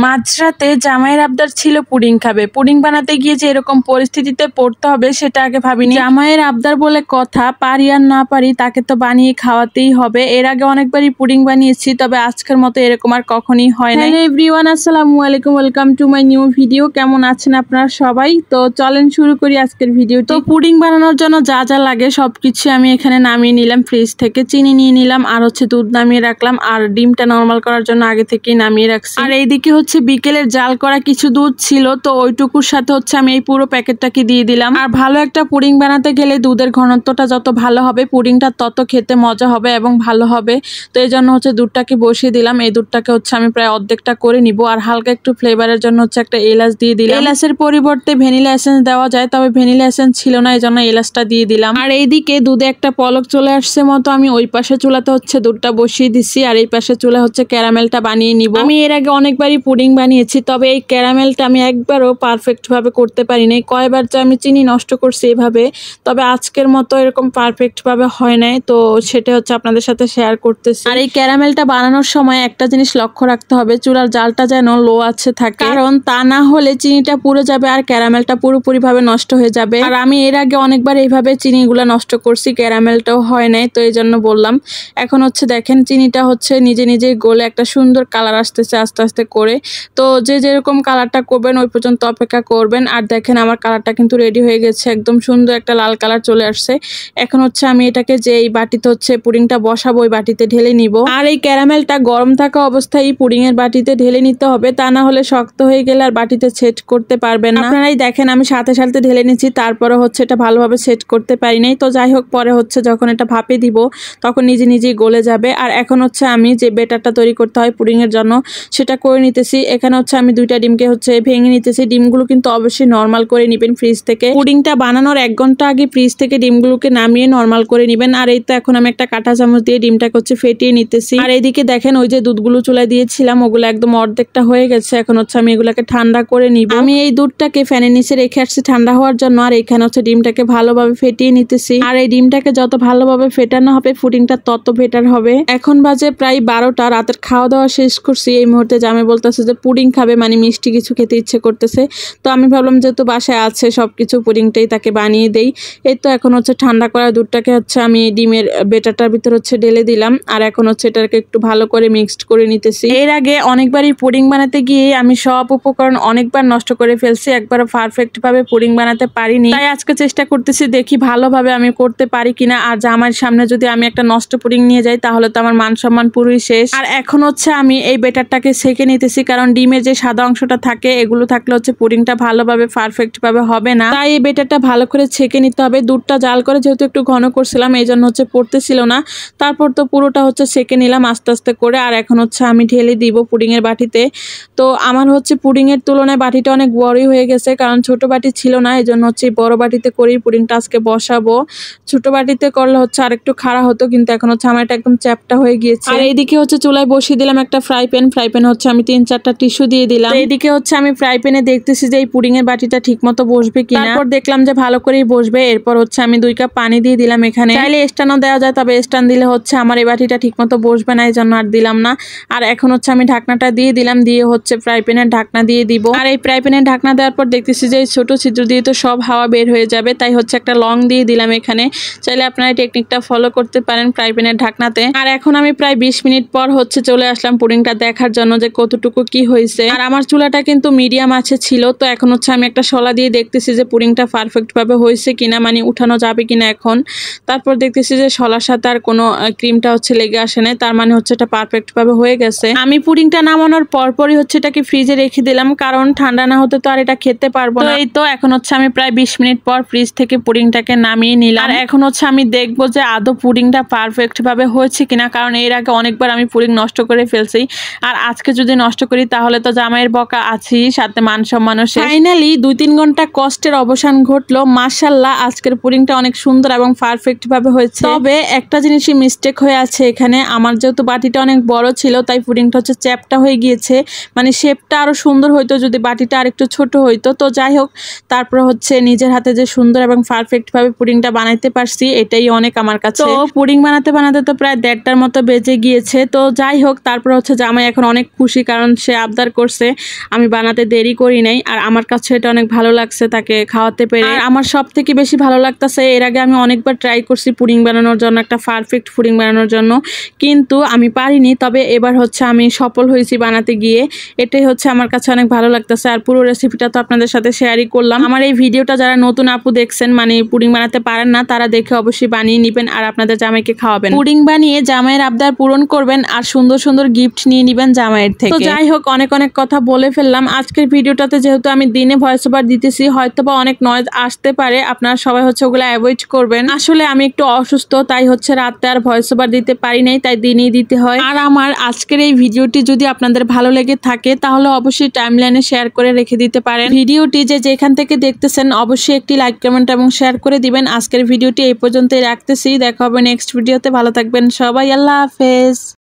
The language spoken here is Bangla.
মাঝরাতে জামাইয়ের আবদার ছিল পুডিং খাবে। পুডিং বানাতে গিয়ে যে এরকম পরিস্থিতিতে পড়তে হবে সেটা আগে ভাবিনি। জামাইয়ের আবদার বলে কথা, পারি আর না পারি তাকে তো বানিয়ে খাওয়াতেই হবে। এর আগে অনেকবারই পুডিং বানিয়েছি, তবে আজকের মতো এরকম আর কখনই হয় না। হ্যালো এভরিওয়ান, আসসালামু আলাইকুম, welcome to my new video. কেমন আছেন আপনারা সবাই? তো চলেন শুরু করি আজকের ভিডিও। তো পুডিং বানানোর জন্য যা যা লাগে সবকিছু আমি এখানে নামিয়ে নিলাম ফ্রিজ থেকে। চিনি নিয়ে নিলাম, আর দুধ নামিয়ে রাখলাম, আর ডিমটা নরমাল করার জন্য আগে থেকেই নামিয়ে রাখছি। আর এইদিকে বিকেলের জাল করা কিছু দুধ ছিল, তো ওইটুকুর সাথে আমি এই পুরো প্যাকেটটাকে দিয়ে দিলাম। আর ভালো একটা পুডিং বানাতে গেলে দুধের ঘনত্বটা যত ভালো হবে পুডিংটা তত খেতে মজা হবে এবং ভালো হবে। তো এই জন্য দুধটাকে বসিয়ে দিলাম। এই দুধটাকে আমি প্রায় অর্ধেকটা করে নিব। আর হালকা একটু ফ্লেভারের জন্য একটা এলাচ দিয়ে দিলাম। এলাচের পরিবর্তে ভ্যানিলা এসেন্স দেওয়া যায়, তবে ভ্যানিলা এসেন্স ছিল না, এই জন্য এলাচটা দিয়ে দিলাম। আর এইদিকে দুধে একটা পলক চলে আসছে মতো আমি ওই পাশে চুলাতে দুধটা বসিয়ে দিচ্ছি, আর এই পাশে চুলা ক্যারামেলটা বানিয়ে নিব। আমি এর আগে অনেকবারই পুডিং বানিয়েছি, তবে এই ক্যারামেলটা আমি একবারও পারফেক্ট ভাবে করতে পারি নাই। কয়বার যে আমি চিনি নষ্ট করছি এভাবে, তবে আজকের মতো এরকম পারফেক্ট ভাবে হয় নাই। তো সেটা আপনাদের সাথে শেয়ার করতেছি। আর এই ক্যারামেলটা বানানোর সময় একটা জিনিস লক্ষ্য রাখতে হবে, চুলার জালটা যেন লো আছে থাকে, কারণ তা না হলে চিনিটা পুড়ে যাবে আর ক্যারামেলটা পুরোপুরি ভাবে নষ্ট হয়ে যাবে। আর আমি এর আগে অনেকবার এইভাবে চিনিগুলা নষ্ট করছি, ক্যারামেলটাও হয় নাই, তো এই জন্য বললাম। এখন দেখেন চিনিটা নিজে নিজে গলে একটা সুন্দর কালার আসতেছে আস্তে আস্তে করে। তো যে যেরকম কালারটা করবেন ওই পর্যন্ত অপেক্ষা করবেন। আর দেখেন আমার কালারটা কিন্তু রেডি হয়ে গেছে, একদম সুন্দর একটা লাল কালার চলে আসছে। এখন আমি এটাকে যে এই বাটিতে পুডিংটা বসাবো ওই বাটিতে ঢেলে নিব। আর এই ক্যারামেলটা গরম থাকা অবস্থায় পুডিং এর বাটিতে ঢেলে নিতে হবে, তা না হলে শক্ত হয়ে গেলে আর বাটিতে সেট করতে পারবেন না। আপনারাই দেখেন আমি সাথে সাথে ঢেলে নিচ্ছি, তারপরে এটা ভালোভাবে সেট করতে পারি নাই। তো যাই হোক, পরে যখন এটা ভাপে দিব তখন নিজে নিজেই গলে যাবে। আর এখন আমি যে বেটারটা তৈরি করতে হয় পুডিং এর জন্য সেটা করে নিতেছি। এখানে আমি দুইটা ডিমকে ভেঙে নিতেছি। ডিমগুলো কিন্তু অবশ্যই নরমাল করে নিবেন ফ্রিজ থেকে। পুডিংটা বানানোর 1 ঘন্টা আগে ফ্রিজ থেকে ডিমগুলোকে নামিয়ে নরমাল করে নিবেন। আর এই তো এখন আমি একটা কাঁটা চামচ দিয়ে ডিমটাকে ফেটিয়ে নিতেছি। আর এইদিকে দেখেন ওই যে দুধগুলো চুলায় দিয়েছিলাম ওগুলো একদম অর্ধেকটা হয়ে গেছে। এখন আমি এগুলাকে ঠান্ডা করে নিব। আমি এই দুধটাকে ফ্যানের নিচে রেখে আসছি ঠান্ডা হওয়ার জন্য। আর এখানে ডিমটাকে ভালোভাবে ফেটিয়ে নিতেছি। আর এই ডিমটাকে যত ভালোভাবে ফেটানো হবে পুডিংটা তত বেটার হবে। এখন বাজে প্রায় 12টা, রাতের খাওয়া দাওয়া শেষ করছি। এই মুহূর্তে জামাই বলতেছে যে পুডিং খাবে, মানে মিষ্টি কিছু খেতে ইচ্ছে করতেছে। তো আমি ভাবলাম যেহেতু বাসায় আছে সবকিছু, পুডিংটাই তাকে বানিয়ে দেই। এই তো এখন ঠান্ডা করা দুধটাকে আমি ডিমের বেটারটার ভিতর ঢেলে দিলাম। আর এখন এটাকে একটু ভালো করে মিক্সড করে নিতেছি। এর আগে অনেকবারই পুডিং বানাতে গিয়ে আমি সব উপকরণ অনেকবার নষ্ট করে ফেলছি, একবারও পারফেক্ট ভাবে পুডিং বানাতে পারিনি। তাই আজকে চেষ্টা করতেছি, দেখি ভালোভাবে আমি করতে পারি কিনা। আর জামাইয়ের সামনে যদি আমি একটা নষ্ট পুডিং নিয়ে যাই তাহলে তো আমার মান সম্মান পুরোই শেষ। আর এখন আমি এই বেটারটাকে সেকে নিতেছি, কারণ ডিমের যে সাদা অংশটা থাকে এগুলো থাকলে পুডিংটা ভালোভাবে পারফেক্ট ভাবে হবে না। তাই এই বেটারটা ভালো করে ছেঁকে নিতে হবে। দুধটা জাল করে যেহেতু একটু ঘন করছিলাম এই জন্য পড়তেছিল না। তারপর তো পুরোটা সেকে নিলাম আস্তে আস্তে করে। আর এখন আমি ঢেলে দিব পুডিং এর বাটিতে। তো আমার পুডিং এর তুলনায় বাটিটা অনেক বড়ই হয়ে গেছে, কারণ ছোট বাটি ছিল না, এই জন্য বড় বাটিতে করেই পুডিংটা আজকে বসাবো। ছোট বাটিতে করলে আর একটু খাড়া হতো, কিন্তু এখন আমার এটা একদম চ্যাপটা হয়ে গিয়েছে। আর এইদিকে চুলায় বসিয়ে দিলাম একটা ফ্রাই প্যান আমি 3-4টা টিস্যু দিয়ে দিলাম। এইদিকে আমি ফ্রাই প্যানে দেখতেছি যে এই পুডিং এর বাটিটা ঠিক মতো বসবে কিনা। তারপর দেখলাম যে ভালো করেই বসবে। এরপর আমি 2 কাপ পানি দিয়ে দিলাম এখানে। চাইলে স্ট্যান্ডও দেওয়া যায়, তবে স্ট্যান্ড দিলে আমার এই বাটিটা ঠিক মতো বসবে না, এই জন্য আর দিলাম না। আর এখন আমি ঢাকনাটা দিয়ে দিলাম, দিয়ে ফ্রাই প্যানের ঢাকনা দিয়ে দিব। আর এই ফ্রাই প্যানের ঢাকনা দেওয়ার পর দেখতেছি যে ছোট ছিদ্র দিয়ে তো সব হাওয়া বের হয়ে যাবে, তাই একটা লং দিয়ে দিলাম এখানে। চাইলে আপনারা এই টেকনিকটা ফলো করতে পারেন ফ্রাই প্যানের ঢাকনাতে। আর এখন আমি প্রায় 20 মিনিট পর চলে আসলাম পুডিংটা দেখার জন্য যে কতটুকু কি হয়েছে। আর আমার চুলাটা কিন্তু মিডিয়াম আছে ছিল। তো এখন আমি একটা শলা দিয়ে দেখতেছি যে পুডিংটা পারফেক্ট ভাবে হয়েছে কিনা, মানে উঠানো যাবে কিনা এখন। তারপর দেখতেছি যে শলার সাথে আর কোনো ক্রিমটা লেগে আসে না, তার মানে এটা পারফেক্ট ভাবে হয়ে গেছে। আমি পুডিংটা নামানোর পরপরই এটাকে ফ্রিজে রেখে দিলাম, কারণ ঠান্ডা না হতে তো আর এটা খেতে পারবো না। এই তো এখন আমি প্রায় 20 মিনিট পর ফ্রিজ থেকে পুডিংটাকে নামিয়ে নিলাম। আর এখন আমি দেখবো যে আদৌ পুডিংটা পারফেক্ট ভাবে হয়েছে কিনা, কারণ এর আগে অনেকবার আমি পুডিং নষ্ট করে ফেলছি। আর আজকে যদি নষ্ট করি তাহলে তো জামাইয়ের বকা আছেই, সাথে মান সম্মানও শেষ। ফাইনালি 2-3 ঘন্টা কষ্টের অবসান ঘটলো। মাশাআল্লাহ আজকের পুডিংটা অনেক সুন্দর এবং পারফেক্ট ভাবে হয়েছে। তবে একটা জিনিসই মিস্টেক হয়ে আছে এখানে, আমার যেহেতু বাটিটা অনেক বড় ছিল তাই পুডিংটা চ্যাপটা হয়ে গিয়েছে। মানে শেপটা আরো সুন্দর হইতো যদি বাটিটা আর একটু ছোট হইতো। তো যাই হোক, তারপর নিজের হাতে যে সুন্দর এবং পারফেক্ট ভাবে পুডিংটা বানাইতে পারছি এটাই অনেক আমার কাছে। তো পুডিং বানাতে বানাতে তো প্রায় 1:30টার মতো বেজে গিয়েছে। তো যাই হোক, তারপর জামাই এখন অনেক খুশি, কারণ সে সে আবদার করছে, আমি বানাতে দেরি করি নাই। আর আমার কাছে এটা অনেক ভালো লাগছে তাকে খাওয়াতে পেরে। আর আমার সব থেকে বেশি ভালো লাগতেছে, এর আগে আমি অনেকবার ট্রাই করছি পুডিং বানানোর জন্য, একটা পারফেক্ট পুডিং বানানোর জন্য, কিন্তু আমি পারিনি। তবে এবার হচ্ছে আমি সফল হয়েছি বানাতে গিয়ে, এটাই হচ্ছে আমার কাছে অনেক ভালো লাগতেছে। আর পুরো রেসিপিটা তো আপনাদের সাথে শেয়ারই করলাম। আমার এই ভিডিওটা যারা নতুন আপু দেখছেন, মানে পুডিং বানাতে পারেন না, তারা দেখে অবশ্যই বানিয়ে নেবেন আর আপনাদের জামাইকে খাওয়াবেন। পুডিং বানিয়ে জামাইয়ের আবদার পূরণ করবেন আর সুন্দর সুন্দর গিফট নিয়ে নেবেন জামাইয়ের থেকে। তো যাই হোক, অনেক অনেক কথা বলে ফেললাম আজকের ভিডিওটাতে। যেহেতু আমি দিনে ভয়েস ওভার দিতেছি, হয়তোবা অনেক নয়েজ আসতে পারে, আপনারা সবাই হচ্ছে ওগুলো অ্যাভয়েড করবেন। আসলে আমি একটু অসুস্থ, তাই হচ্ছে রাতে আর ভয়েস ওভার দিতে পারি নাই, তাই দিনেই দিতে হয়। আর আমার আজকের এই ভিডিওটি যদি আপনাদের ভালো লেগে থাকে তাহলে অবশ্যই টাইমলাইনে শেয়ার করে রেখে দিতে পারেন। ভিডিওটি যেখান থেকে দেখতেছেন অবশ্যই একটি লাইক, কমেন্ট এবং শেয়ার করে দিবেন। আজকের ভিডিওটি এই পর্যন্তই রাখতেছি, দেখা হবে নেক্সট ভিডিওতে। ভালো থাকবেন সবাই, আল্লাহ হাফেজ।